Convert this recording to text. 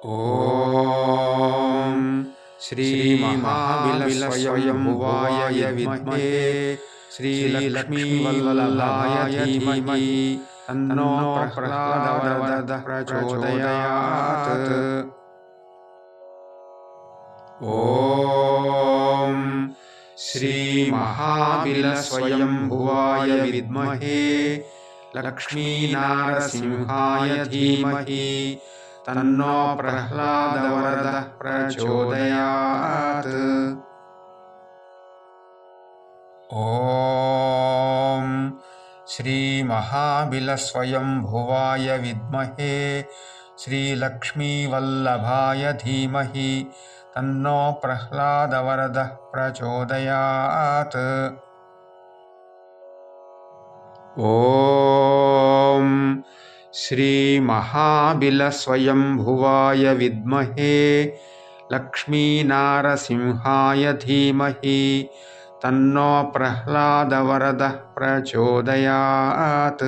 ॐ श्रीमहाविलस्वयंभुवाय विद्महे श्रीलक्ष्मीवल्लभाय धीमहि तन्नो प्रह्लादवरदः प्रचोदयात्। ॐ श्रीमहाविलस्वयंभुवाय विद्महे लक्ष्मीनारसिंहाय धीमहि तन्नो प्रह्लादवरदः प्रचोदयात्। ॐ श्रीमहाविलस्वयंभुवाय विद्महे श्रीलक्ष्मीवल्लभाय धीमहि तन्नो प्रह्लादवरदः प्रचोदयात्। ॐ श्रीमहाविलस्वयंभुवाय विद्महे लक्ष्मीनारसिंहाय धीमहि तन्नो प्रह्लादवरदः प्रचोदयात्।